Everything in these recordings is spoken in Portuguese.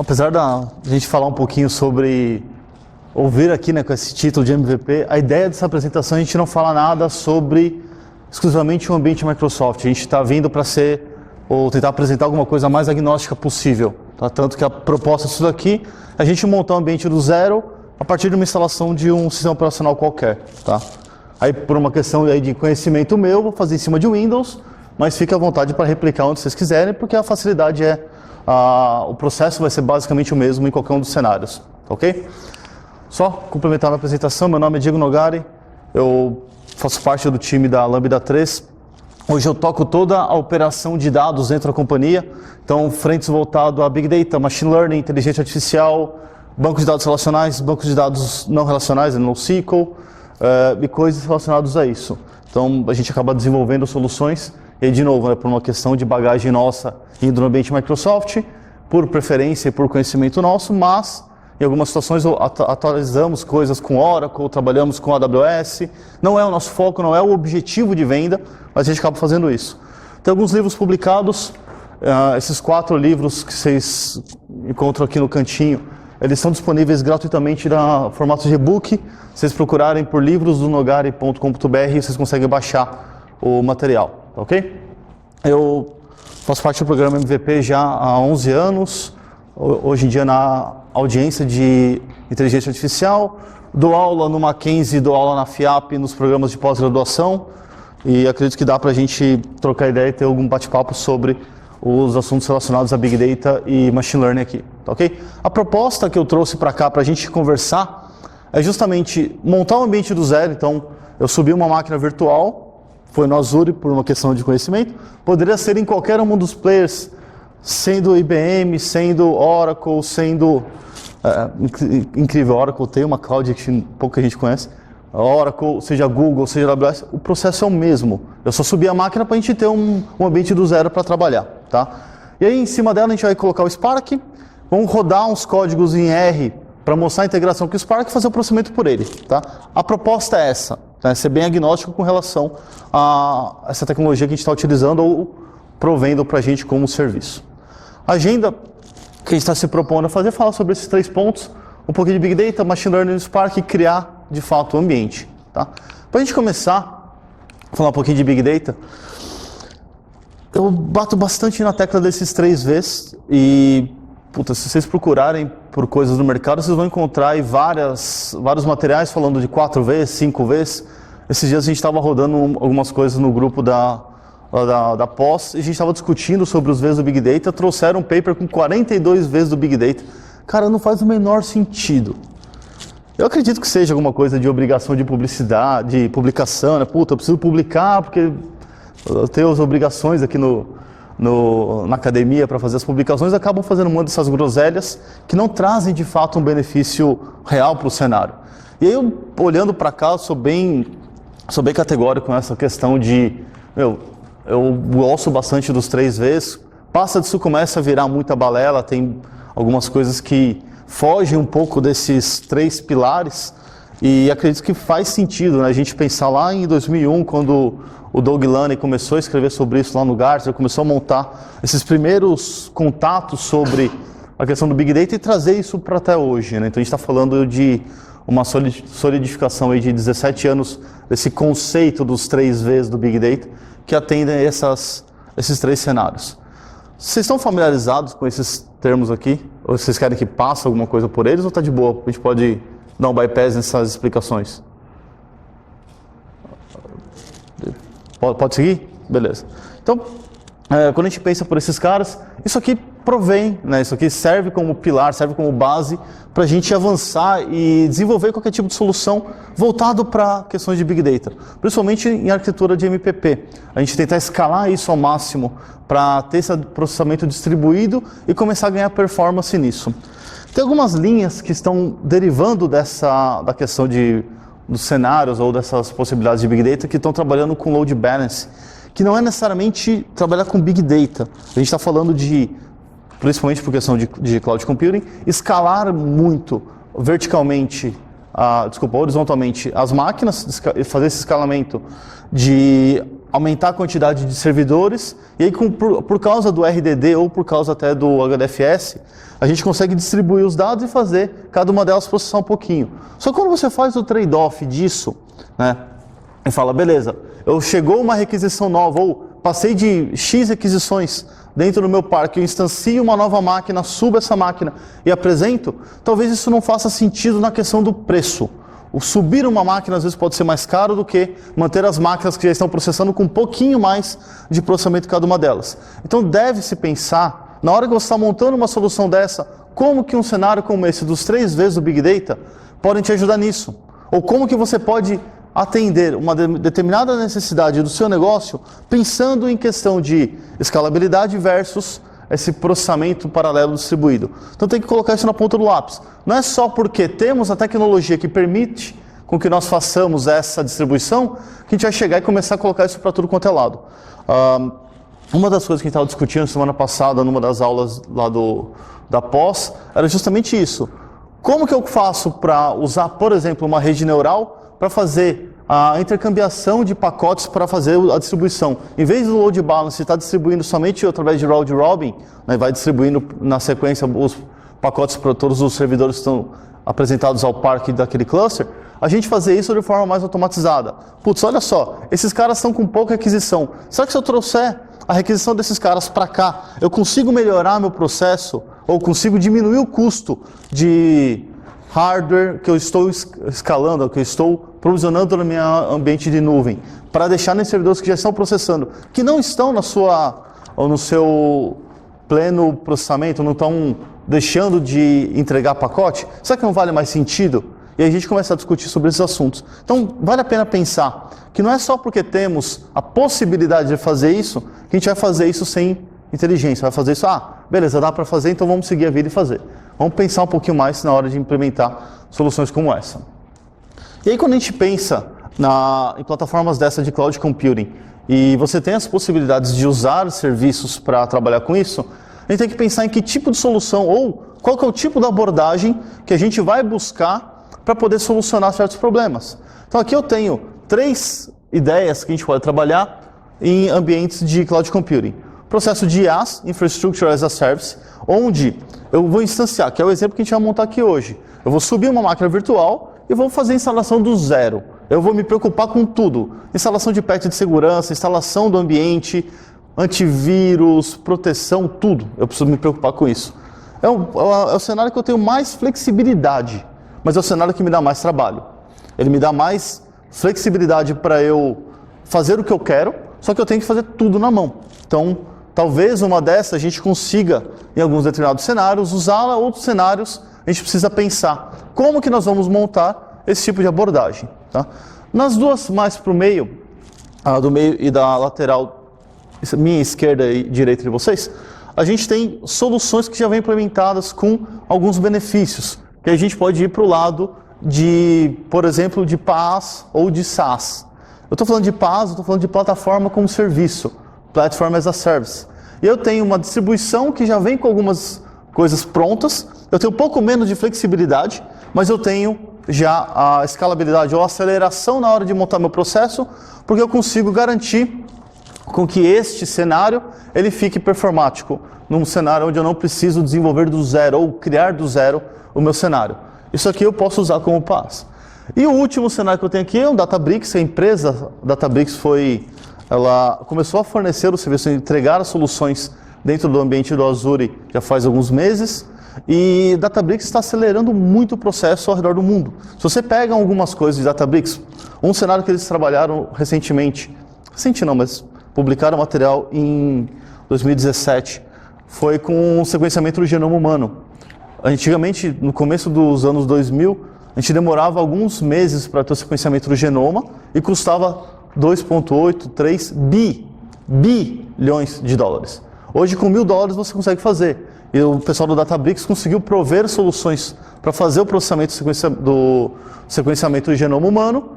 apesar da gente falar um pouquinho sobre, ouvir aqui, né, com esse título de MVP, a ideia dessa apresentação a gente não fala nada sobre exclusivamente o ambiente Microsoft. A gente está vindo para ser, ou tentar apresentar alguma coisa mais agnóstica possível. Tá? Tanto que a proposta disso daqui é a gente montar um ambiente do zero a partir de uma instalação de um sistema operacional qualquer. Tá? Aí, por uma questão aí de conhecimento meu, vou fazer em cima de Windows, mas fique à vontade para replicar onde vocês quiserem, porque a facilidade o processo vai ser basicamente o mesmo em qualquer um dos cenários. Ok? Só complementar a apresentação, meu nome é Diego Nogari, eu faço parte do time da Lambda 3. Hoje eu toco toda a operação de dados dentro da companhia, então frentes voltado a Big Data, Machine Learning, Inteligência Artificial, bancos de dados relacionais, bancos de dados não relacionais, NoSQL, e coisas relacionadas a isso. Então a gente acaba desenvolvendo soluções, e aí, de novo, por uma questão de bagagem nossa indo no ambiente Microsoft, por preferência e por conhecimento nosso, mas em algumas situações atualizamos coisas com Oracle, trabalhamos com AWS, não é o nosso foco, não é o objetivo de venda, mas a gente acaba fazendo isso. Tem alguns livros publicados, esses 4 livros que vocês encontram aqui no cantinho, eles são disponíveis gratuitamente no formato de e-book. Se vocês procurarem por livrosdonogari.com.br, vocês conseguem baixar o material, ok? Eu faço parte do programa MVP já há 11 anos, hoje em dia na audiência de inteligência artificial, dou aula no Mackenzie, dou aula na FIAP, nos programas de pós-graduação, e acredito que dá para a gente trocar ideia e ter algum bate-papo sobre os assuntos relacionados a Big Data e Machine Learning aqui, tá ok? A proposta que eu trouxe para cá para a gente conversar é justamente montar um ambiente do zero. Então, eu subi uma máquina virtual, foi no Azure por uma questão de conhecimento, poderia ser em qualquer um dos players, sendo IBM, sendo Oracle, sendo... incrível, Oracle tem uma cloud que pouca gente conhece, Oracle, seja Google, seja AWS, o processo é o mesmo. Eu só subi a máquina para a gente ter um ambiente do zero para trabalhar, tá? E aí em cima dela a gente vai colocar o Spark, vamos rodar uns códigos em R para mostrar a integração com o Spark e fazer o processamento por ele, tá? A proposta é essa, tá? Ser bem agnóstico com relação a essa tecnologia que a gente está utilizando ou provendo para a gente como serviço. A agenda que a gente está se propondo a fazer fala sobre esses 3 pontos, um pouquinho de Big Data, Machine Learning e Spark, e criar de fato o ambiente. Tá? Para a gente começar a falar um pouquinho de Big Data, eu bato bastante na tecla desses 3 Vs e, se vocês procurarem por coisas no mercado, vocês vão encontrar aí vários materiais falando de 4 Vs, 5 Vs. Esses dias a gente estava rodando algumas coisas no grupo da pós, e a gente estava discutindo sobre os Vs do Big Data, trouxeram um paper com 42 Vs do Big Data. Cara, não faz o menor sentido. Eu acredito que seja alguma coisa de obrigação de publicidade, de publicação, né? Eu preciso publicar porque eu tenho as obrigações aqui na academia para fazer as publicações, acabam fazendo uma dessas groselhas que não trazem de fato um benefício real para o cenário. E aí, eu, olhando para cá, sou bem categórico nessa questão de... Eu gosto bastante dos 3 Vs, passa disso, começa a virar muita balela, tem algumas coisas que fogem um pouco desses 3 pilares, e acredito que faz sentido, né, a gente pensar lá em 2001, quando o Doug Laney começou a escrever sobre isso lá no Gartner, começou a montar esses primeiros contatos sobre a questão do Big Data e trazer isso para até hoje, né? Então a gente está falando de uma solidificação aí de 17 anos desse conceito dos 3 Vs do Big Data, que atendem esses 3 cenários. Vocês estão familiarizados com esses termos aqui? Ou vocês querem que passe alguma coisa por eles, ou está de boa? A gente pode dar um bypass nessas explicações? Pode seguir? Beleza. Então, quando a gente pensa por esses caras, isso aqui provém, né? Isso aqui serve como pilar, serve como base para a gente avançar e desenvolver qualquer tipo de solução voltado para questões de Big Data, principalmente em arquitetura de MPP. A gente tentar escalar isso ao máximo para ter esse processamento distribuído e começar a ganhar performance nisso. Tem algumas linhas que estão derivando da questão dos cenários ou dessas possibilidades de Big Data que estão trabalhando com Load Balance, que não é necessariamente trabalhar com Big Data. A gente está falando de, principalmente por questão de Cloud Computing, escalar muito horizontalmente as máquinas, fazer esse escalamento de aumentar a quantidade de servidores, e aí por causa do RDD ou por causa até do HDFS, a gente consegue distribuir os dados e fazer cada uma delas processar um pouquinho. Só que quando você faz o trade-off disso, né, e fala, beleza, chegou uma requisição nova, ou passei de X requisições dentro do meu parque, eu instancio uma nova máquina, subo essa máquina e apresento, talvez isso não faça sentido na questão do preço. O subir uma máquina às vezes pode ser mais caro do que manter as máquinas que já estão processando com um pouquinho mais de processamento cada uma delas. Então deve-se pensar, na hora que você está montando uma solução dessa, como que um cenário como esse dos 3 vezes o Big Data podem te ajudar nisso. Ou como que você pode atender uma determinada necessidade do seu negócio pensando em questão de escalabilidade versus esse processamento paralelo distribuído. Então tem que colocar isso na ponta do lápis. Não é só porque temos a tecnologia que permite com que nós façamos essa distribuição que a gente vai chegar e começar a colocar isso para tudo quanto é lado. Uma das coisas que a gente estava discutindo semana passada, numa das aulas lá da pós, era justamente isso. Como que eu faço para usar, por exemplo, uma rede neural para fazer a intercambiação de pacotes para fazer a distribuição. Em vez do load balance estar distribuindo somente através de round robin, né, vai distribuindo na sequência os pacotes para todos os servidores que estão apresentados ao parque daquele cluster, a gente fazer isso de forma mais automatizada. Putz, olha só, esses caras estão com pouca requisição. Será que se eu trouxer a requisição desses caras para cá, eu consigo melhorar meu processo ou consigo diminuir o custo de hardware que eu estou escalando, que eu estou provisionando no meu ambiente de nuvem, para deixar nesses servidores que já estão processando, que não estão no seu pleno processamento, não estão deixando de entregar pacote? Será que não vale mais sentido? E aí a gente começa a discutir sobre esses assuntos. Então, vale a pena pensar que não é só porque temos a possibilidade de fazer isso, que a gente vai fazer isso sem inteligência, vai fazer isso, beleza, dá para fazer, então vamos seguir a vida e fazer. Vamos pensar um pouquinho mais na hora de implementar soluções como essa. E aí quando a gente pensa em plataformas dessa de cloud computing, e você tem as possibilidades de usar serviços para trabalhar com isso, a gente tem que pensar em que tipo de solução, ou qual que é o tipo de abordagem que a gente vai buscar para poder solucionar certos problemas. Então aqui eu tenho 3 ideias que a gente pode trabalhar em ambientes de cloud computing. Processo de IaaS, Infrastructure as a Service, onde eu vou instanciar, que é o exemplo que a gente vai montar aqui hoje. Eu vou subir uma máquina virtual e vou fazer a instalação do zero. Eu vou me preocupar com tudo. Instalação de patch de segurança, instalação do ambiente, antivírus, proteção, tudo. Eu preciso me preocupar com isso. É o cenário que eu tenho mais flexibilidade, mas é o cenário que me dá mais trabalho. Ele me dá mais flexibilidade para eu fazer o que eu quero, só que eu tenho que fazer tudo na mão. Então, talvez uma dessas a gente consiga, em alguns determinados cenários, usá-la, outros cenários a gente precisa pensar como que nós vamos montar esse tipo de abordagem. Tá? Nas duas mais para o meio, do meio e da lateral, minha esquerda e direita de vocês, a gente tem soluções que já vêm implementadas com alguns benefícios, que a gente pode ir para o lado de, por exemplo, de PaaS ou de SaaS. Eu estou falando de PaaS, eu estou falando de plataforma como serviço, Platform as a Service. E eu tenho uma distribuição que já vem com algumas coisas prontas, eu tenho um pouco menos de flexibilidade, mas eu tenho já a escalabilidade ou a aceleração na hora de montar meu processo, porque eu consigo garantir com que este cenário ele fique performático, num cenário onde eu não preciso desenvolver do zero ou criar do zero o meu cenário. Isso aqui eu posso usar como PaaS. E o último cenário que eu tenho aqui é um Databricks. A empresa Databricks ela começou a fornecer o serviço, a entregar as soluções dentro do ambiente do Azure já faz alguns meses, e Databricks está acelerando muito o processo ao redor do mundo. Se você pega algumas coisas de Databricks, um cenário que eles trabalharam recentemente, mas publicaram material em 2017, foi com o sequenciamento do genoma humano. Antigamente, no começo dos anos 2000, a gente demorava alguns meses para ter o sequenciamento do genoma e custava 2,8, 3 bilhões de dólares. Hoje, com $1.000 você consegue fazer. E o pessoal do Databricks conseguiu prover soluções para fazer o processamento do sequenciamento do genoma humano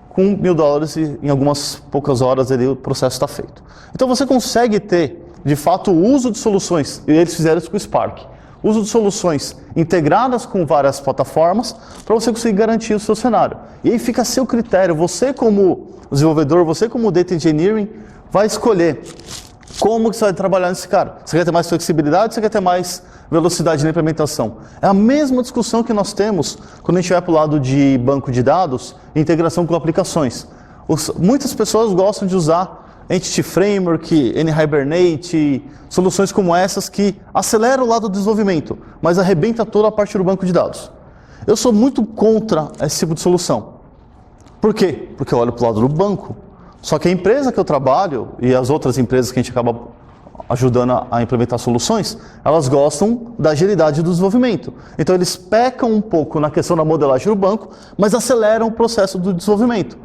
com $1.000 e em algumas poucas horas o processo está feito. Então você consegue ter, de fato, o uso de soluções, e eles fizeram isso com o Spark. Uso de soluções integradas com várias plataformas para você conseguir garantir o seu cenário. E aí fica a seu critério. Você como desenvolvedor, você como Data Engineering, vai escolher como que você vai trabalhar nesse cara. Você quer ter mais flexibilidade, você quer ter mais velocidade na implementação. É a mesma discussão que nós temos quando a gente vai para o lado de banco de dados e integração com aplicações. Muitas pessoas gostam de usar Entity Framework, NHibernate, soluções como essas que aceleram o lado do desenvolvimento, mas arrebenta toda a parte do banco de dados. Eu sou muito contra esse tipo de solução. Por quê? Porque eu olho para o lado do banco. Só que a empresa que eu trabalho e as outras empresas que a gente acaba ajudando a implementar soluções, elas gostam da agilidade do desenvolvimento. Então eles pecam um pouco na questão da modelagem do banco, mas aceleram o processo do desenvolvimento.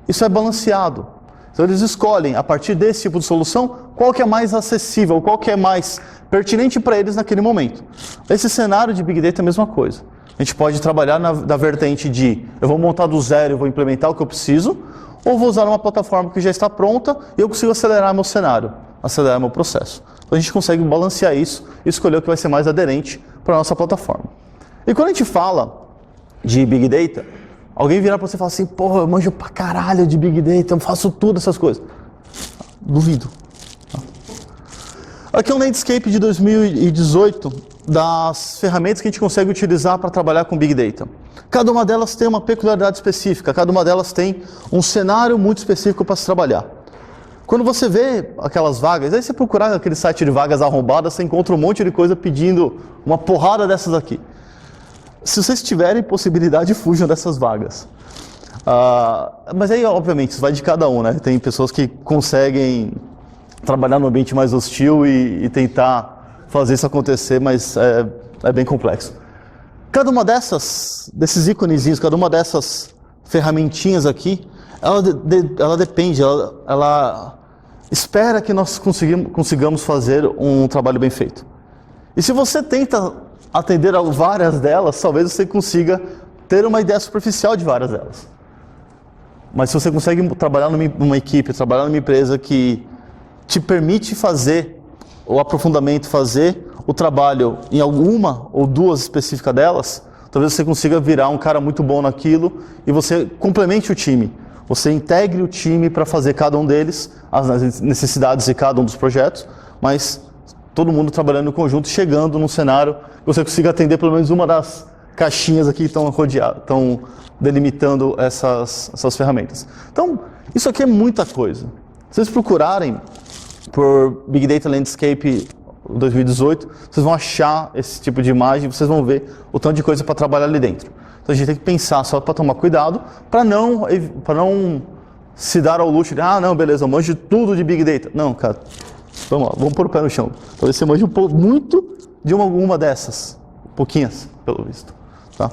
Isso é balanceado. Então eles escolhem, a partir desse tipo de solução, qual que é mais acessível, qual que é mais pertinente para eles naquele momento. Esse cenário de Big Data é a mesma coisa. A gente pode trabalhar na vertente de eu vou montar do zero e vou implementar o que eu preciso, ou vou usar uma plataforma que já está pronta e eu consigo acelerar meu cenário, acelerar meu processo. Então a gente consegue balancear isso e escolher o que vai ser mais aderente para a nossa plataforma. E quando a gente fala de Big Data, alguém virar para você e falar assim, porra, eu manjo pra caralho de Big Data, eu faço tudo essas coisas. Duvido. Aqui é um landscape de 2018 das ferramentas que a gente consegue utilizar para trabalhar com Big Data. Cada uma delas tem uma peculiaridade específica, cada uma delas tem um cenário muito específico para se trabalhar. Quando você vê aquelas vagas, aí você procurar aquele site de vagas arrombadas, você encontra um monte de coisa pedindo uma porrada dessas aqui. Se vocês tiverem possibilidade, fujam dessas vagas. Mas aí, obviamente, isso vai de cada um, né? Tem pessoas que conseguem trabalhar num ambiente mais hostil e tentar fazer isso acontecer, mas é bem complexo. Cada uma desses íconezinhos, cada uma dessas ferramentinhas aqui, ela depende, ela espera que nós consigamos fazer um trabalho bem feito. E se você tenta atender a várias delas, talvez você consiga ter uma ideia superficial de várias delas. Mas se você consegue trabalhar numa equipe, trabalhar numa empresa que te permite fazer o aprofundamento, fazer o trabalho em alguma ou duas específicas delas, talvez você consiga virar um cara muito bom naquilo e você complemente o time. Você integre o time para fazer cada um deles, as necessidades de cada um dos projetos, mas todo mundo trabalhando em conjunto, chegando num cenário que você consiga atender pelo menos uma das caixinhas aqui que estão delimitando essas ferramentas. Então, isso aqui é muita coisa. Se vocês procurarem por Big Data Landscape 2018, vocês vão achar esse tipo de imagem, vocês vão ver o tanto de coisa para trabalhar ali dentro. Então a gente tem que pensar só para tomar cuidado, para não se dar ao luxo de, não, beleza, eu manjo tudo de Big Data. Não, cara, vamos lá, vamos pôr o pé no chão. Talvez você manje muito de uma dessas, pouquinhas, pelo visto. Tá?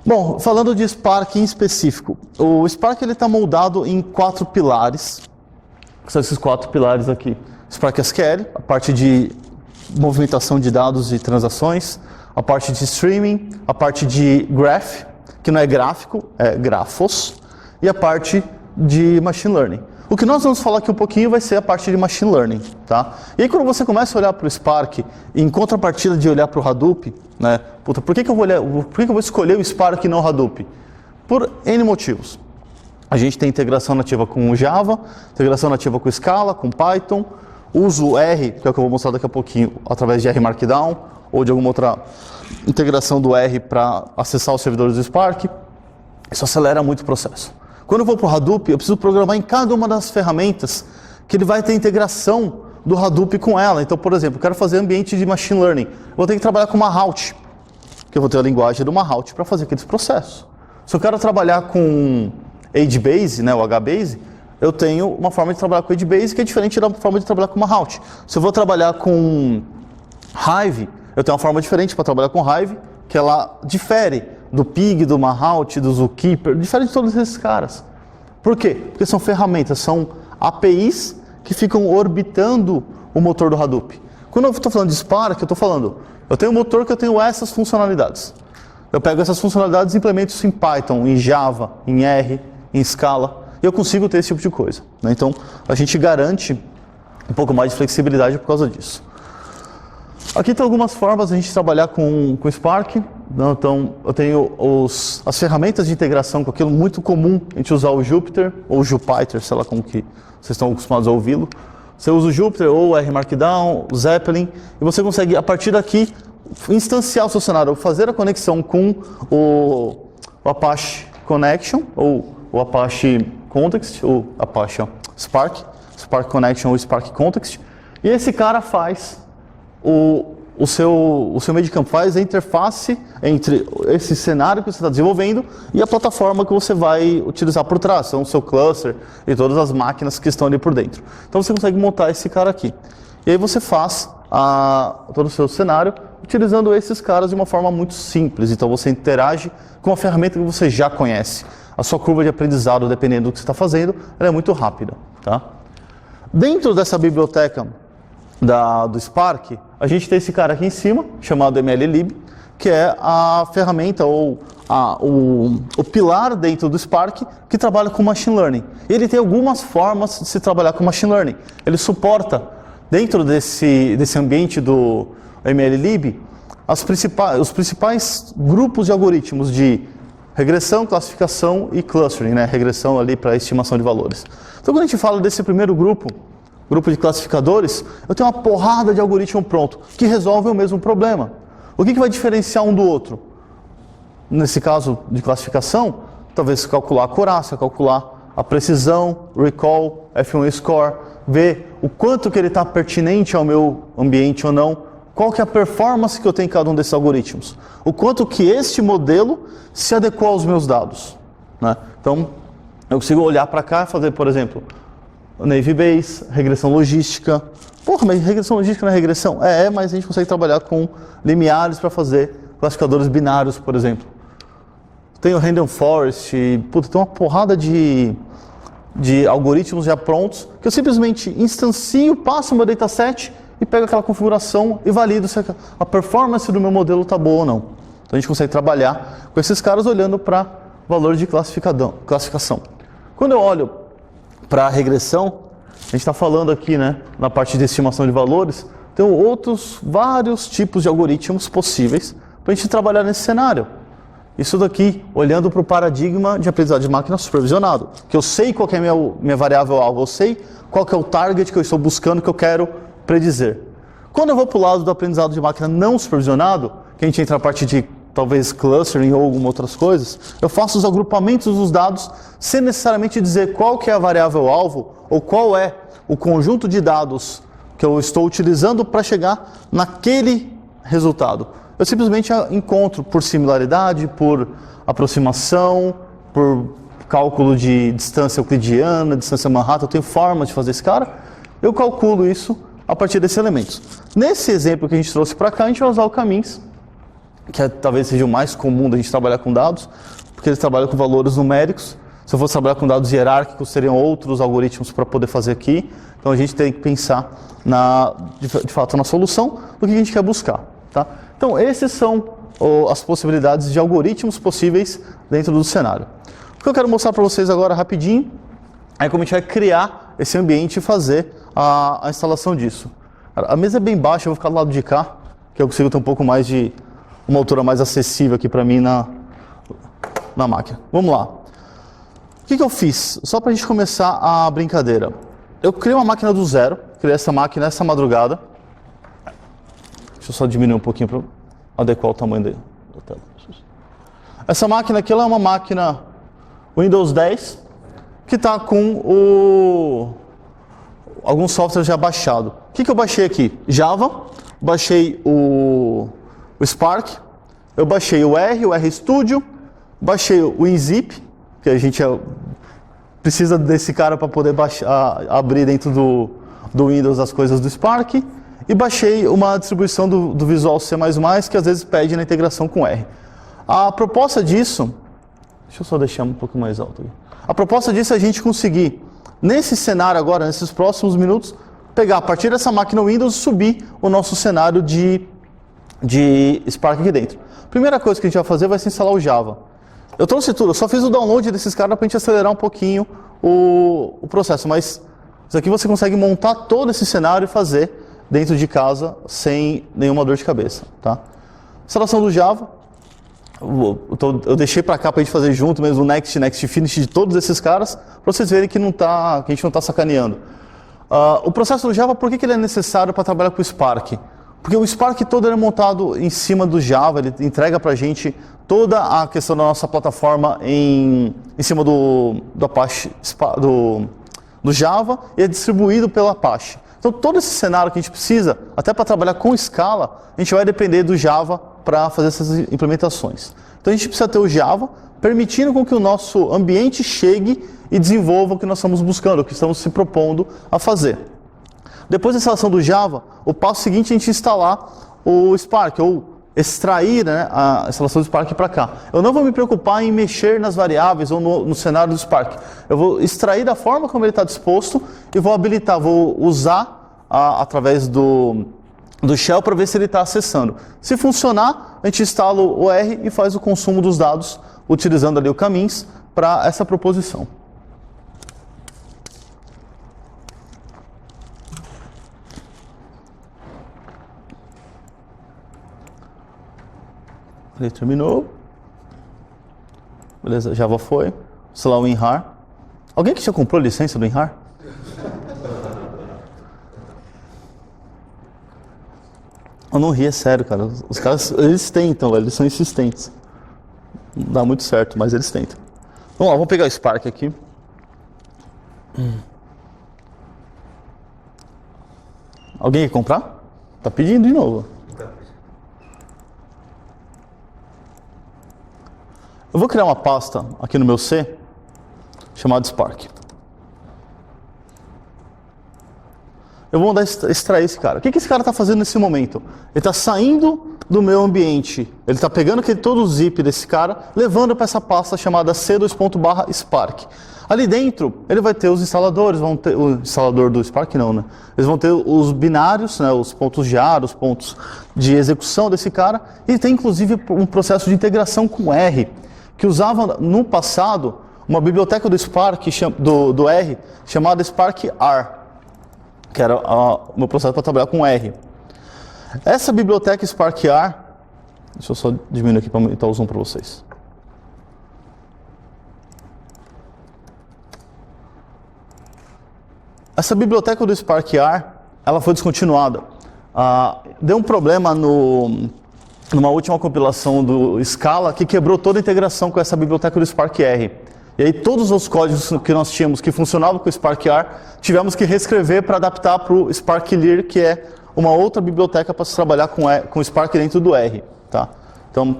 Bom, falando de Spark em específico, o Spark está moldado em 4 pilares, são esses 4 pilares aqui. Spark SQL, a parte de movimentação de dados e transações, a parte de streaming, a parte de graph, que não é gráfico, é grafos, e a parte de machine learning. O que nós vamos falar aqui um pouquinho vai ser a parte de machine learning, tá? E aí quando você começa a olhar para o Spark, em contrapartida de olhar para o Hadoop, né? Puta, por que eu vou escolher o Spark e não o Hadoop? Por N motivos. A gente tem integração nativa com o Java, integração nativa com Scala, com Python, uso R, que é o que eu vou mostrar daqui a pouquinho, através de R Markdown, ou de alguma outra integração do R para acessar os servidores do Spark. Isso acelera muito o processo. Quando eu vou para o Hadoop, eu preciso programar em cada uma das ferramentas que ele vai ter integração do Hadoop com ela. Então, por exemplo, eu quero fazer ambiente de machine learning. Eu vou ter que trabalhar com uma Mahout, que eu vou ter a linguagem do Mahout para fazer aqueles processos. Se eu quero trabalhar com HBase, né, o HBase, eu tenho uma forma de trabalhar com HBase que é diferente da forma de trabalhar com Mahout. Se eu vou trabalhar com Hive, eu tenho uma forma diferente para trabalhar com Hive, que ela difere do Pig, do Mahout, do Zookeeper, difere de todos esses caras. Por quê? Porque são ferramentas, são APIs que ficam orbitando o motor do Hadoop. Quando eu estou falando de Spark, eu tenho um motor que eu tenho essas funcionalidades. Eu pego essas funcionalidades e implemento isso em Python, em Java, em R, em Scala, e eu consigo ter esse tipo de coisa, né? Então, a gente garante um pouco mais de flexibilidade por causa disso. Aqui tem algumas formas de a gente trabalhar com Spark. Então, eu tenho as ferramentas de integração com aquilo, muito comum a gente usar o Jupyter, ou o Jupyter, sei lá como que vocês estão acostumados a ouvi-lo. Você usa o Jupyter ou o R-Markdown, o Zeppelin, e você consegue, a partir daqui, instanciar o seu cenário, fazer a conexão com o Apache Connection, ou o Apache Context, ou Apache Spark Connection ou Spark Context, e esse cara faz o seu meio de campo, faz a interface entre esse cenário que você está desenvolvendo e a plataforma que você vai utilizar por trás, então o seu cluster e todas as máquinas que estão ali por dentro. Então você consegue montar esse cara aqui. E aí você faz todo o seu cenário utilizando esses caras de uma forma muito simples. Então você interage com uma ferramenta que você já conhece. A sua curva de aprendizado, dependendo do que você está fazendo, ela é muito rápida. Tá? Dentro dessa biblioteca do Spark, a gente tem esse cara aqui em cima, chamado MLlib, que é a ferramenta ou o pilar dentro do Spark que trabalha com Machine Learning. E ele tem algumas formas de se trabalhar com Machine Learning. Ele suporta, dentro desse ambiente do MLlib, os principais grupos de algoritmos de regressão, classificação e clustering, né? Regressão ali para estimação de valores. Então, quando a gente fala desse primeiro grupo de classificadores, eu tenho uma porrada de algoritmo pronto, que resolve o mesmo problema. O que vai diferenciar um do outro? Nesse caso de classificação, talvez calcular a acurácia, calcular a precisão, recall, F1 score, ver o quanto que ele está pertinente ao meu ambiente ou não, qual que é a performance que eu tenho em cada um desses algoritmos, o quanto que este modelo se adequou aos meus dados. Né? Então, eu consigo olhar para cá e fazer, por exemplo, Naive Bayes, regressão logística. Porra, mas regressão logística não é regressão? Mas a gente consegue trabalhar com limiares para fazer classificadores binários, por exemplo. Tem o Random Forest, tem uma porrada de algoritmos já prontos, que eu simplesmente instancio, passo o meu dataset e pego aquela configuração e valido se a performance do meu modelo está boa ou não. Então a gente consegue trabalhar com esses caras olhando para valor de classificação. Quando eu olho para a regressão, a gente está falando aqui, né, na parte de estimação de valores, tem vários tipos de algoritmos possíveis para a gente trabalhar nesse cenário. Isso daqui, olhando para o paradigma de aprendizado de máquina supervisionado, que eu sei qual que é a minha variável-alvo, eu sei qual que é o target que eu estou buscando, que eu quero predizer. Quando eu vou para o lado do aprendizado de máquina não supervisionado, que a gente entra na parte de talvez clustering ou algumas outras coisas, eu faço os agrupamentos dos dados sem necessariamente dizer qual que é a variável-alvo ou qual é o conjunto de dados que eu estou utilizando para chegar naquele resultado. Eu simplesmente encontro por similaridade, por aproximação, por cálculo de distância euclidiana, distância Manhattan, eu tenho formas de fazer esse cara, eu calculo isso a partir desses elementos. Nesse exemplo que a gente trouxe para cá, a gente vai usar o Caminhs, que talvez seja o mais comum da gente trabalhar com dados, porque eles trabalham com valores numéricos. Se eu fosse trabalhar com dados hierárquicos, seriam outros algoritmos para poder fazer aqui. Então a gente tem que pensar, de fato, na solução do que a gente quer buscar. Tá? Então esses são as possibilidades de algoritmos possíveis dentro do cenário. O que eu quero mostrar para vocês agora rapidinho é como a gente vai criar esse ambiente e fazer a instalação disso. A mesa é bem baixa, eu vou ficar do lado de cá, que eu consigo ter um pouco mais de uma altura mais acessível aqui para mim na máquina. Vamos lá. O que eu fiz? Só para a gente começar a brincadeira. Eu criei uma máquina do zero, criei essa máquina essa madrugada. Deixa eu só diminuir um pouquinho para adequar o tamanho da tela. Essa máquina aqui ela é uma máquina Windows 10 que está com alguns softwares já baixados. O que eu baixei aqui? Java, baixei o Spark, eu baixei o RStudio, baixei o WinZip, que a gente precisa desse cara para poder abrir dentro do Windows as coisas do Spark, e baixei uma distribuição do Visual C++, que às vezes pede na integração com R. A proposta disso, deixa eu só deixar um pouco mais alto aqui. A proposta disso é a gente conseguir, nesse cenário agora, nesses próximos minutos, pegar a partir dessa máquina Windows e subir o nosso cenário de Spark aqui dentro. Primeira coisa que a gente vai fazer vai ser instalar o Java. Eu trouxe tudo, eu só fiz o download desses caras para a gente acelerar um pouquinho o processo, mas isso aqui você consegue montar todo esse cenário e fazer dentro de casa sem nenhuma dor de cabeça, tá? Instalação do Java, eu deixei para cá para a gente fazer junto mesmo o Next Finish de todos esses caras, para vocês verem que a gente não está sacaneando. O processo do Java, por que ele é necessário para trabalhar com o Spark? Porque o Spark todo é montado em cima do Java, ele entrega para a gente toda a questão da nossa plataforma em cima do Apache, do Java, e é distribuído pelo Apache. Então todo esse cenário que a gente precisa, até para trabalhar com Scala, a gente vai depender do Java para fazer essas implementações. Então a gente precisa ter o Java, permitindo com que o nosso ambiente chegue e desenvolva o que nós estamos buscando, o que estamos se propondo a fazer. Depois da instalação do Java, o passo seguinte é a gente instalar o Spark, ou extrair, né, a instalação do Spark para cá. Eu não vou me preocupar em mexer nas variáveis ou no cenário do Spark. Eu vou extrair da forma como ele está disposto e vou habilitar, vou usar através do shell para ver se ele está acessando. Se funcionar, a gente instala o R e faz o consumo dos dados, utilizando ali o caminhos para essa proposição. Ele terminou. Beleza, Java foi. Sei lá, o WinRAR. Alguém que já comprou licença do WinRAR? Eu não ri, é sério, cara. Os caras, eles tentam, eles são insistentes. Não dá muito certo, mas eles tentam. Vamos lá, vamos pegar o Spark aqui. Alguém quer comprar? Tá pedindo de novo. Eu vou criar uma pasta aqui no meu C, chamada Spark. Eu vou mandar extrair esse cara. O que esse cara está fazendo nesse momento? Ele está saindo do meu ambiente. Ele está pegando todo o zip desse cara, levando para essa pasta chamada c2./spark. Ali dentro, ele vai ter os instaladores, vão ter o instalador do Spark não, né? Eles vão ter os binários, né, os pontos de AR, os pontos de execução desse cara, e tem inclusive um processo de integração com R, que usava no passado uma biblioteca do Spark, do R, chamada SparkR, que era o meu processo para trabalhar com R. Essa biblioteca SparkR, deixa eu só diminuir aqui para aumentar o zoom para vocês. Essa biblioteca do SparkR, ela foi descontinuada. Deu um problema numa última compilação do Scala que quebrou toda a integração com essa biblioteca do SparkR. E aí todos os códigos que nós tínhamos que funcionavam com o SparkR, tivemos que reescrever para adaptar para o SparkLear, que é uma outra biblioteca para se trabalhar com o Spark dentro do R. Tá? Então,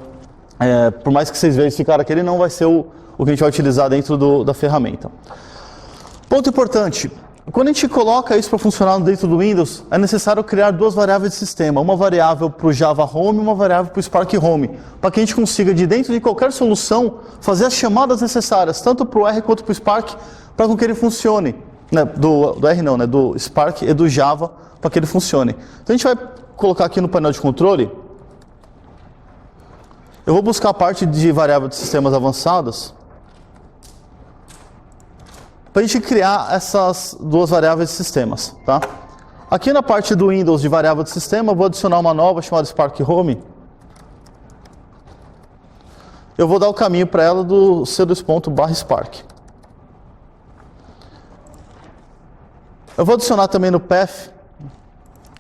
por mais que vocês vejam esse cara aqui, ele não vai ser o que a gente vai utilizar dentro da ferramenta. Ponto importante. Quando a gente coloca isso para funcionar dentro do Windows, é necessário criar duas variáveis de sistema. Uma variável para o Java Home e uma variável para o Spark Home. Para que a gente consiga, de dentro de qualquer solução, fazer as chamadas necessárias, tanto para o R quanto para o Spark, para que ele funcione. Né? Do R não, né? Do Spark e do Java, para que ele funcione. Então a gente vai colocar aqui no painel de controle. Eu vou buscar a parte de variável de sistemas avançadas, para a gente criar essas duas variáveis de sistemas, tá? Aqui na parte do Windows de variável de sistema, eu vou adicionar uma nova chamada Spark Home. Eu vou dar o caminho para ela do c2./spark. Eu vou adicionar também no path,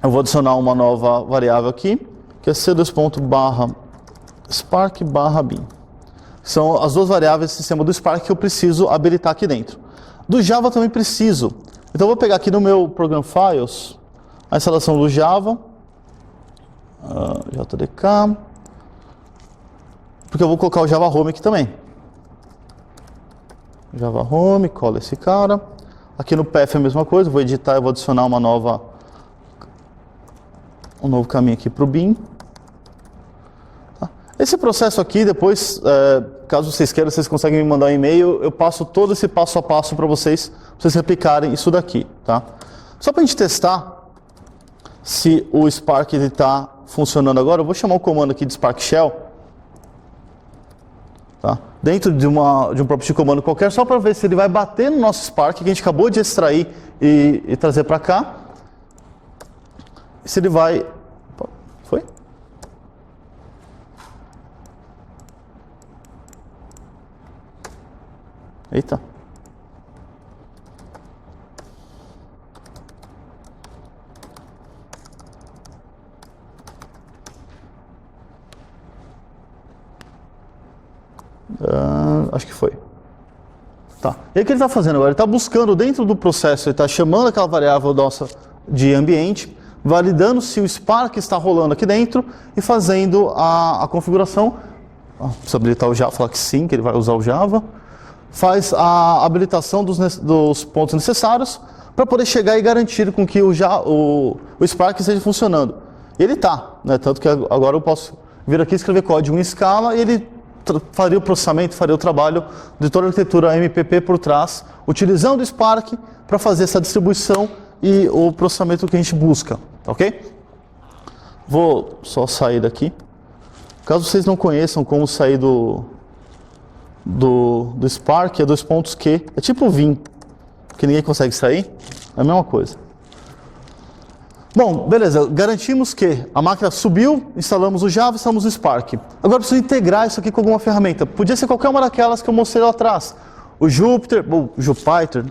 eu vou adicionar uma nova variável aqui, que é c2./spark/bin. São as duas variáveis de sistema do Spark que eu preciso habilitar aqui dentro. Do Java também preciso. Então eu vou pegar aqui no meu Program Files a instalação do Java, JDK, porque eu vou colocar o Java Home aqui também. Java Home, cola esse cara. Aqui no path é a mesma coisa, eu vou editar e vou adicionar um novo caminho aqui para o bin. Esse processo aqui, depois, caso vocês queiram, vocês conseguem me mandar um e-mail, eu passo todo esse passo a passo para vocês replicarem isso daqui, tá? Só para a gente testar se o Spark está funcionando agora, eu vou chamar o comando aqui de Spark Shell, tá? Dentro de um próprio de comando qualquer, só para ver se ele vai bater no nosso Spark, que a gente acabou de extrair e trazer para cá. se ele vai... Foi? Eita. Acho que foi. Tá. E o que ele está fazendo agora? Ele está buscando dentro do processo, ele está chamando aquela variável nossa de ambiente, validando se o Spark está rolando aqui dentro e fazendo a configuração. Precisa habilitar o Java, falar que sim, que ele vai usar o Java. Faz a habilitação dos pontos necessários para poder chegar e garantir com que o Spark esteja funcionando. E ele está, né? Tanto que agora eu posso vir aqui e escrever código em Scala e ele faria o processamento, faria o trabalho de toda a arquitetura MPP por trás, utilizando o Spark para fazer essa distribuição e o processamento que a gente busca, ok? Vou só sair daqui. Caso vocês não conheçam como sair do Spark, é dois pontos Q, é tipo o Vim, que ninguém consegue sair, é a mesma coisa. Bom, beleza, garantimos que a máquina subiu, instalamos o Java, instalamos o Spark. Agora preciso integrar isso aqui com alguma ferramenta. Podia ser qualquer uma daquelas que eu mostrei lá atrás. O Jupyter, o Jupyter,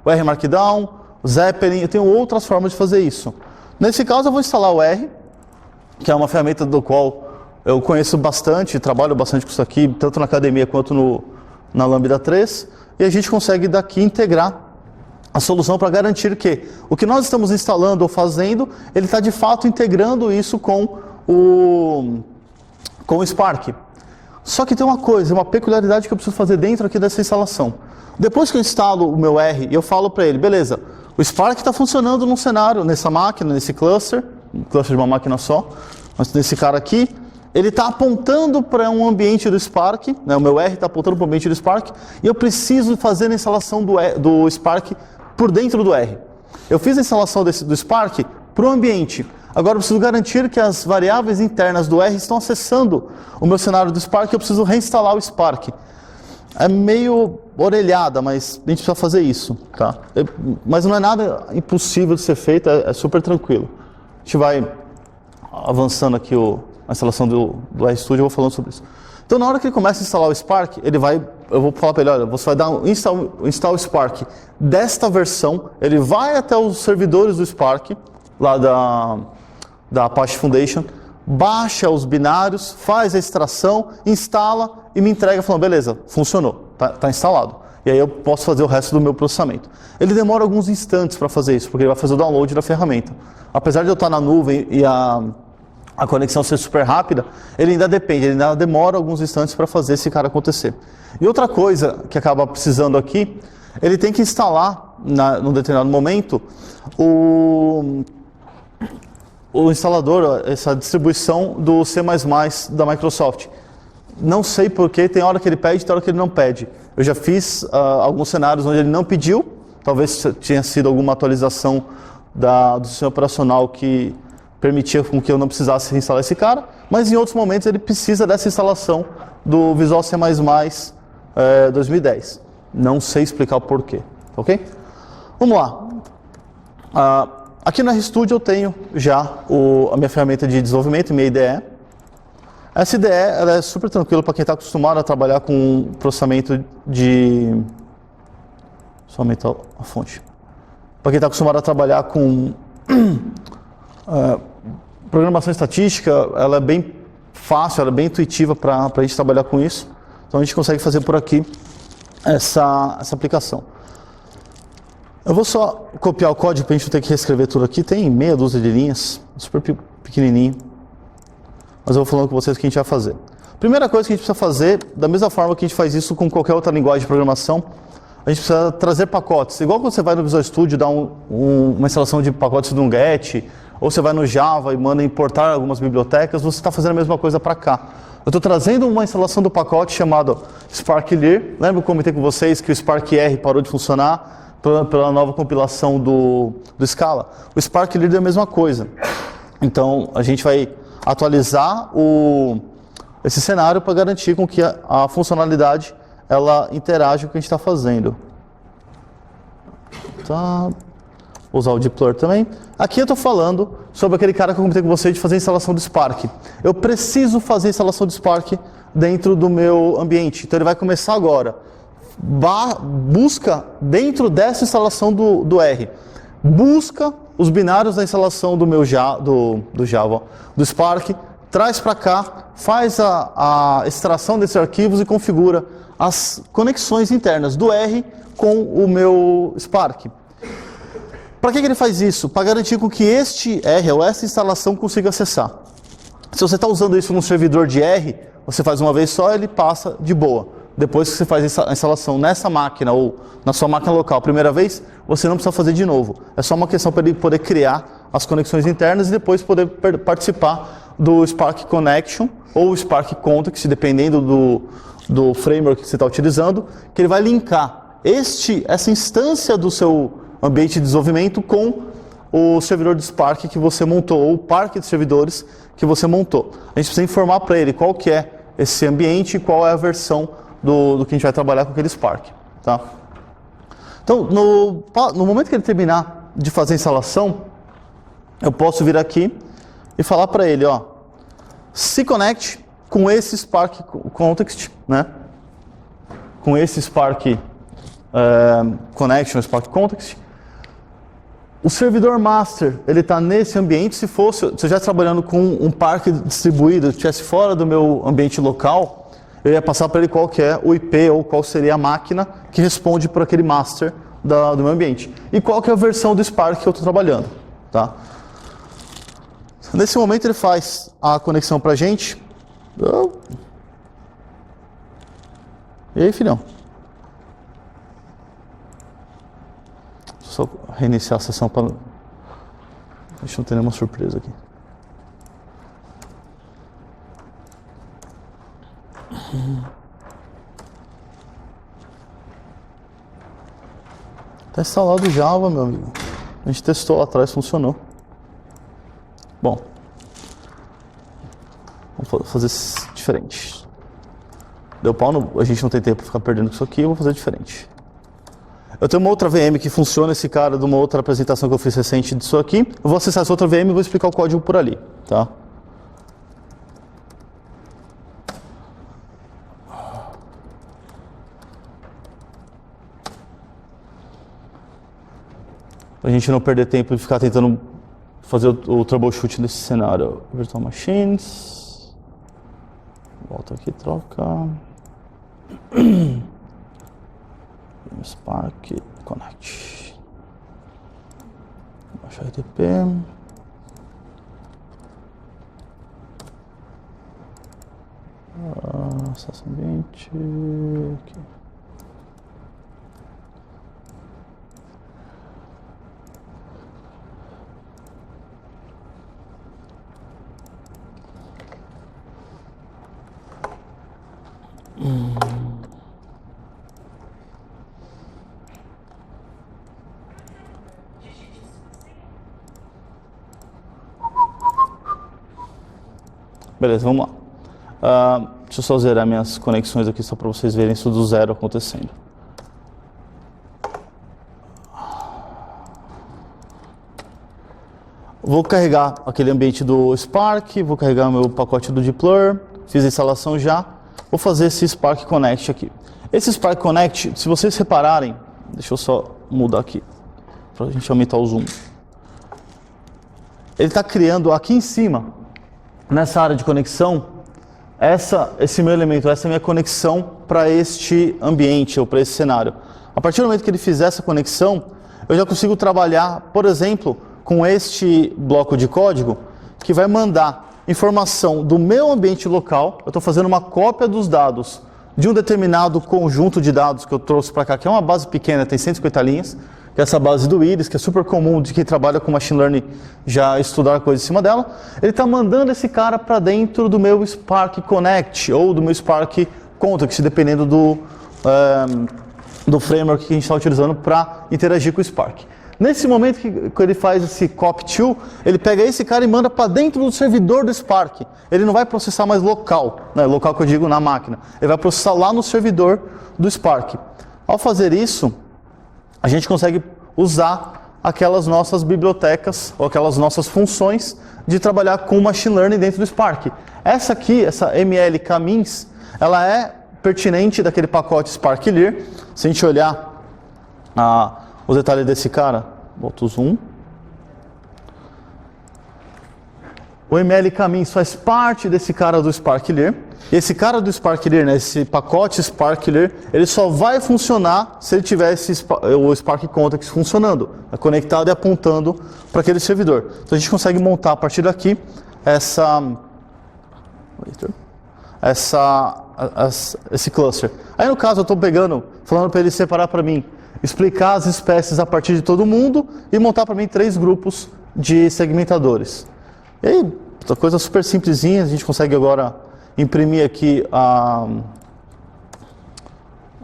o R Markdown, o Zeppelin, eu tenho outras formas de fazer isso. Nesse caso eu vou instalar o R, que é uma ferramenta do qual eu conheço bastante, trabalho bastante com isso aqui, tanto na academia quanto na Lambda 3, e a gente consegue daqui integrar a solução para garantir que o que nós estamos instalando ou fazendo, ele está de fato integrando isso com o Spark. Só que tem uma coisa, uma peculiaridade que eu preciso fazer dentro aqui dessa instalação. Depois que eu instalo o meu R, eu falo para ele, beleza, o Spark está funcionando num cenário, nessa máquina, nesse cluster, um cluster de uma máquina só, mas nesse cara aqui, ele está apontando para um ambiente do Spark, né, o meu R está apontando para o ambiente do Spark, e eu preciso fazer a instalação do Spark por dentro do R. Eu fiz a instalação do Spark para o ambiente. Agora eu preciso garantir que as variáveis internas do R estão acessando o meu cenário do Spark e eu preciso reinstalar o Spark. É meio orelhada, mas a gente precisa fazer isso, tá? Mas não é nada impossível de ser feito, é super tranquilo. A gente vai avançando aqui a instalação do RStudio, eu vou falando sobre isso. Então, na hora que ele começa a instalar o Spark, eu vou falar para ele, olha, você vai dar um install Spark desta versão, ele vai até os servidores do Spark, lá da Apache Foundation, baixa os binários, faz a extração, instala e me entrega falando, beleza, funcionou, tá instalado. E aí eu posso fazer o resto do meu processamento. Ele demora alguns instantes para fazer isso, porque ele vai fazer o download da ferramenta. Apesar de eu estar na nuvem e a conexão ser super rápida, ele ainda demora alguns instantes para fazer esse cara acontecer. E outra coisa que acaba precisando aqui, ele tem que instalar, num determinado momento, o instalador, essa distribuição do C++ da Microsoft. Não sei porquê, tem hora que ele pede, tem hora que ele não pede. Eu já fiz alguns cenários onde ele não pediu, talvez tenha sido alguma atualização do sistema operacional que permitia com que eu não precisasse reinstalar esse cara, mas em outros momentos ele precisa dessa instalação do Visual C++ 2010. Não sei explicar o porquê, ok? Vamos lá. Aqui no RStudio eu tenho já a minha ferramenta de desenvolvimento, minha IDE. Essa IDE ela é super tranquila para quem está acostumado a trabalhar com processamento de... Só aumentar a fonte. Para quem está acostumado a trabalhar com programação estatística, ela é bem fácil, ela é bem intuitiva para a gente trabalhar com isso. Então a gente consegue fazer por aqui essa aplicação. Eu vou só copiar o código para a gente não ter que reescrever tudo aqui. Tem meia dúzia de linhas, super pequenininho. Mas eu vou falando com vocês o que a gente vai fazer. Primeira coisa que a gente precisa fazer, da mesma forma que a gente faz isso com qualquer outra linguagem de programação, a gente precisa trazer pacotes. Igual quando você vai no Visual Studio dar uma instalação de pacotes do NuGet, ou você vai no Java e manda importar algumas bibliotecas, você está fazendo a mesma coisa para cá. Eu estou trazendo uma instalação do pacote chamado SparkLir. Lembra que eu comentei com vocês que o SparkR parou de funcionar pela nova compilação do Scala? O SparkLir é a mesma coisa. Então, a gente vai atualizar esse cenário para garantir com que a funcionalidade ela interage com o que a gente está fazendo. Tá. usar o deploy também. Aqui eu estou falando sobre aquele cara que eu comentei com você de fazer a instalação do Spark. Eu preciso fazer a instalação do Spark dentro do meu ambiente. Então ele vai começar agora. Busca dentro dessa instalação do R. Busca os binários da instalação do meu do Spark, traz para cá, faz a extração desses arquivos e configura as conexões internas do R com o meu Spark. Para que ele faz isso? Para garantir com que este R ou essa instalação consiga acessar. Se você está usando isso no servidor de R, você faz uma vez só, ele passa de boa. Depois que você faz a instalação nessa máquina ou na sua máquina local a primeira vez, você não precisa fazer de novo. É só uma questão para ele poder criar as conexões internas e depois poder participar do Spark Connection ou Spark Context, dependendo do framework que você está utilizando, que ele vai linkar essa instância do seu ambiente de desenvolvimento com o servidor de Spark que você montou, ou o parque de servidores que você montou. A gente precisa informar para ele qual que é esse ambiente e qual é a versão do que a gente vai trabalhar com aquele Spark. Tá? Então, no momento que ele terminar de fazer a instalação, eu posso vir aqui e falar para ele, ó, se conecte com esse Spark Context, né? Com esse Spark Connection, Spark Context. O servidor master, ele está nesse ambiente. Se eu já trabalhando com um parque distribuído, estivesse fora do meu ambiente local, eu ia passar para ele qual que é o IP ou qual seria a máquina que responde por aquele master do meu ambiente. E qual que é a versão do Spark que eu estou trabalhando. Tá? Nesse momento ele faz a conexão para a gente. E aí, filhão? Só reiniciar a sessão para... Deixa eu não ter nenhuma surpresa aqui. Está instalado o Java, meu amigo. A gente testou lá atrás, funcionou. Bom. Vamos fazer diferente. Deu pau, a gente não tem tempo para ficar perdendo com isso aqui, eu vou fazer diferente. Eu tenho uma outra VM que funciona, esse cara de uma outra apresentação que eu fiz recente disso aqui. Eu vou acessar essa outra VM e vou explicar o código por ali, tá? Pra gente não perder tempo e ficar tentando fazer o troubleshoot nesse cenário. Virtual Machines. Volta aqui, troca. Spark Connect. Baixar RTP. Acesso ambiente. Aqui. Beleza, vamos lá. Deixa eu só zerar minhas conexões aqui só para vocês verem isso do zero acontecendo. Vou carregar aquele ambiente do Spark, vou carregar o meu pacote do deploy, fiz a instalação já. Vou fazer esse Spark Connect aqui. Esse Spark Connect, se vocês repararem, deixa eu só mudar aqui, para a gente aumentar o zoom. Ele está criando aqui em cima, nessa área de conexão, esse meu elemento, essa é a minha conexão para este ambiente ou para esse cenário. A partir do momento que ele fizer essa conexão, eu já consigo trabalhar, por exemplo, com este bloco de código que vai mandar informação do meu ambiente local. Eu estou fazendo uma cópia dos dados de um determinado conjunto de dados que eu trouxe para cá, que é uma base pequena, tem 150 linhas, que é essa base do Iris, que é super comum de quem trabalha com Machine Learning já estudar coisas em cima dela. Ele está mandando esse cara para dentro do meu Spark Connect ou do meu Spark Context, dependendo do framework que a gente está utilizando para interagir com o Spark. Nesse momento que ele faz esse copy-to, ele pega esse cara e manda para dentro do servidor do Spark. Ele não vai processar mais local, né? Local que eu digo na máquina. Ele vai processar lá no servidor do Spark. Ao fazer isso, a gente consegue usar aquelas nossas bibliotecas ou aquelas nossas funções de trabalhar com Machine Learning dentro do Spark. Essa aqui, essa ML Camins, ela é pertinente daquele pacote Spark Lear. Se a gente olhar os detalhes desse cara, volta o zoom. O ML Camins faz parte desse cara do Spark Lear. Esse cara do Spark Lear, né, esse pacote Spark Lear, ele só vai funcionar se ele tiver o Spark Context funcionando, conectado e apontando para aquele servidor. Então a gente consegue montar a partir daqui esse cluster. Aí no caso eu estou falando para ele separar para mim, explicar as espécies a partir de todo mundo e montar para mim 3 grupos de segmentadores. E aí, coisa super simplesinha, a gente consegue agora imprimir aqui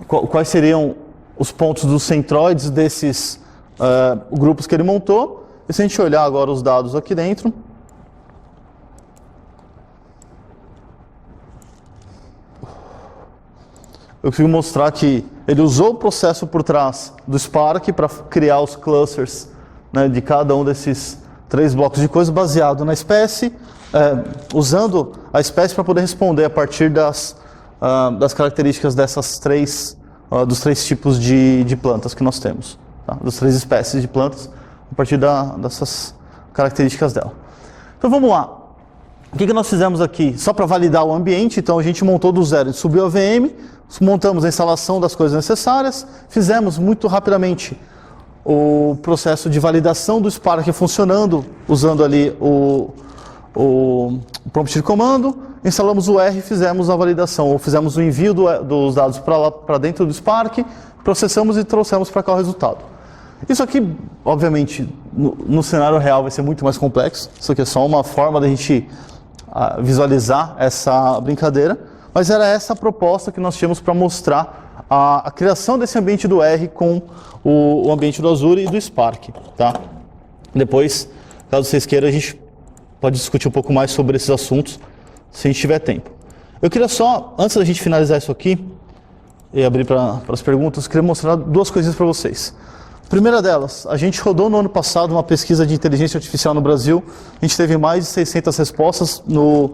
quais seriam os pontos dos centroides desses grupos que ele montou. E se a gente olhar agora os dados aqui dentro, eu consigo mostrar que ele usou o processo por trás do Spark para criar os clusters, né, de cada um desses 3 blocos de coisa baseado na espécie, usando a espécie para poder responder a partir das características dos 3 tipos de plantas que nós temos, tá? Das 3 espécies de plantas, a partir dessas características dela. Então vamos lá. O que nós fizemos aqui? Só para validar o ambiente, então a gente montou do zero, a gente subiu a VM, montamos a instalação das coisas necessárias, fizemos muito rapidamente o processo de validação do Spark funcionando, usando ali o prompt de comando, instalamos o R e fizemos a validação, ou fizemos o envio dos dados para dentro do Spark, processamos e trouxemos para cá o resultado. Isso aqui, obviamente, no cenário real vai ser muito mais complexo, isso aqui é só uma forma da gente visualizar essa brincadeira, mas era essa a proposta que nós tínhamos para mostrar a criação desse ambiente do R com o ambiente do Azure e do Spark, tá? Depois, caso vocês queiram, a gente pode discutir um pouco mais sobre esses assuntos, se a gente tiver tempo. Eu queria só, antes da gente finalizar isso aqui, e abrir para as perguntas, eu queria mostrar 2 coisinhas para vocês. A primeira delas, a gente rodou no ano passado uma pesquisa de inteligência artificial no Brasil, a gente teve mais de 600 respostas no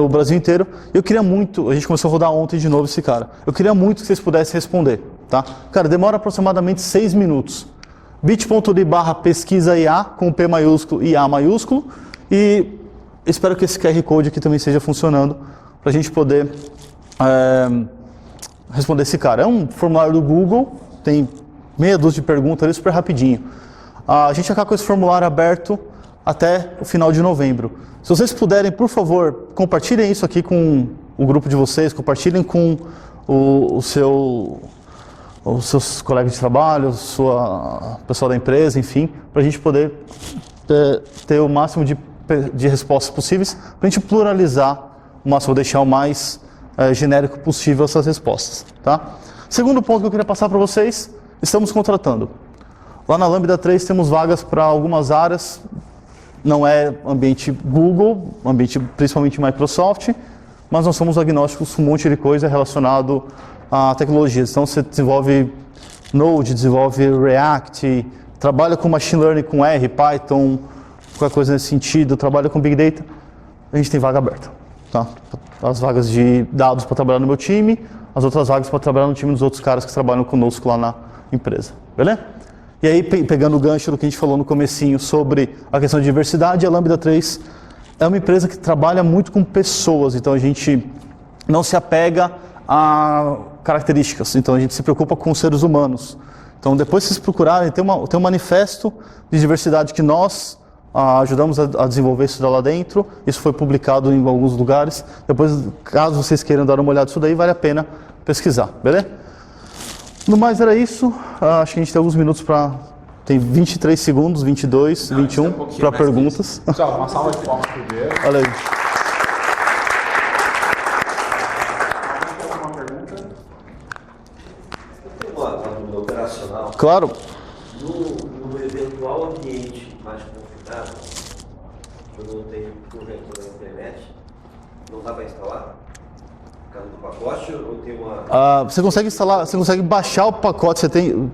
Brasil inteiro. Eu queria muito, a gente começou a rodar ontem de novo esse cara, eu queria muito que vocês pudessem responder, tá? Cara, demora aproximadamente 6 minutos. bit.ly/pesquisa IA, com P maiúsculo e A maiúsculo, e espero que esse QR Code aqui também esteja funcionando, para a gente poder responder esse cara. É um formulário do Google, tem meia dúzia de perguntas ali, super rapidinho. A gente acaba com esse formulário aberto até o final de novembro. Se vocês puderem, por favor, compartilhem isso aqui com o grupo de vocês, compartilhem com os seus colegas de trabalho, o pessoal da empresa, enfim, para a gente poder ter o máximo de respostas possíveis, para a gente pluralizar o máximo, deixar o mais genérico possível essas respostas, tá? Segundo ponto que eu queria passar para vocês, estamos contratando. Lá na Lambda 3 temos vagas para algumas áreas. Não é ambiente Google, ambiente principalmente Microsoft, mas nós somos agnósticos com um monte de coisa relacionado a tecnologias. Então você desenvolve Node, desenvolve React, trabalha com Machine Learning, com R, Python, qualquer coisa nesse sentido, trabalha com Big Data, a gente tem vaga aberta, tá? As vagas de dados para trabalhar no meu time, as outras vagas para trabalhar no time dos outros caras que trabalham conosco lá na empresa, beleza? E aí, pegando o gancho do que a gente falou no comecinho sobre a questão de diversidade, a Lambda 3 é uma empresa que trabalha muito com pessoas, então a gente não se apega a características, então a gente se preocupa com seres humanos. Então depois que vocês procurarem, tem um manifesto de diversidade que nós ajudamos a desenvolver isso lá dentro, isso foi publicado em alguns lugares, depois caso vocês queiram dar uma olhada nisso daí, vale a pena pesquisar, beleza? No mais era isso, acho que a gente tem alguns minutos para... Tem 23 segundos, 22, 21 para perguntas. Tchau, uma salva de palmas primeiro. Olha aí. Alguma pergunta? Tem uma dúvida operacional. Claro. No eventual ambiente mais confinado, que eu não tenho porventura na internet, não dá para instalar? Por causa do pacote ou tem uma... Você consegue instalar, você consegue baixar o pacote, você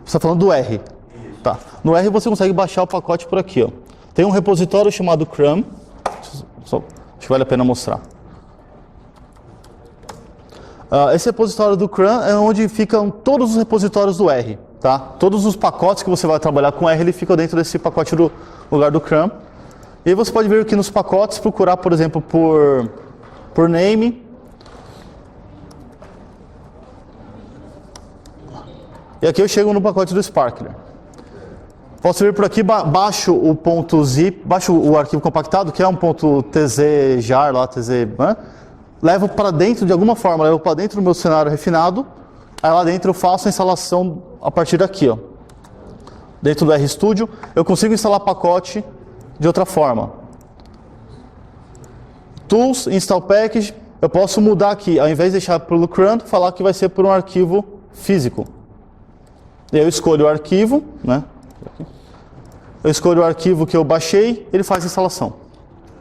está falando do R. Isso. Tá. No R você consegue baixar o pacote por aqui, ó. Tem um repositório chamado crum. Acho que vale a pena mostrar. Esse repositório do crum é onde ficam todos os repositórios do R, tá? Todos os pacotes que você vai trabalhar com R, ele fica dentro desse pacote do lugar do crum. E aí você pode vir aqui nos pacotes, procurar, por exemplo, por name. E aqui eu chego no pacote do Sparkler. Posso vir por aqui, baixo o ponto zip, baixo o arquivo compactado, que é um ponto .tz jar, lá, tz, né? Levo para dentro, de alguma forma, levo para dentro do meu cenário refinado, aí lá dentro eu faço a instalação a partir daqui, ó. Dentro do RStudio, eu consigo instalar pacote de outra forma. Tools, Install Package, eu posso mudar aqui, ao invés de deixar pelo crum, falar que vai ser por um arquivo físico. E aí eu escolho o arquivo, né? Eu escolho o arquivo que eu baixei, ele faz a instalação.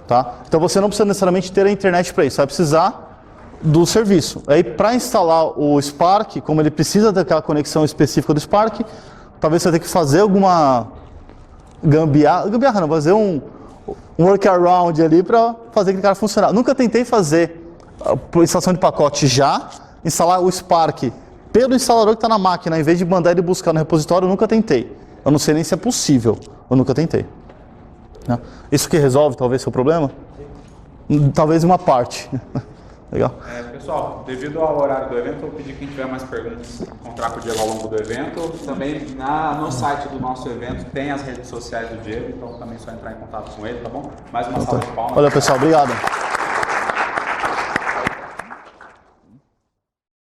Tá? Então você não precisa necessariamente ter a internet para isso, vai precisar do serviço. Aí para instalar o Spark, como ele precisa daquela conexão específica do Spark, talvez você tenha que fazer alguma gambiarra não, fazer um workaround ali para fazer aquele cara funcionar. Nunca tentei fazer a instalação de pacote já, instalar o Spark pelo instalador que está na máquina, em vez de mandar ele buscar no repositório, eu nunca tentei. Eu não sei nem se é possível, eu nunca tentei. Isso que resolve talvez seu problema? Talvez uma parte. Legal. Pessoal, devido ao horário do evento, eu pedi que quem tiver mais perguntas encontrar com o Diego ao longo do evento. Também no site do nosso evento tem as redes sociais do Diego, então também é só entrar em contato com ele, tá bom? Mais uma salva de palmas. Valeu, pessoal. Obrigado.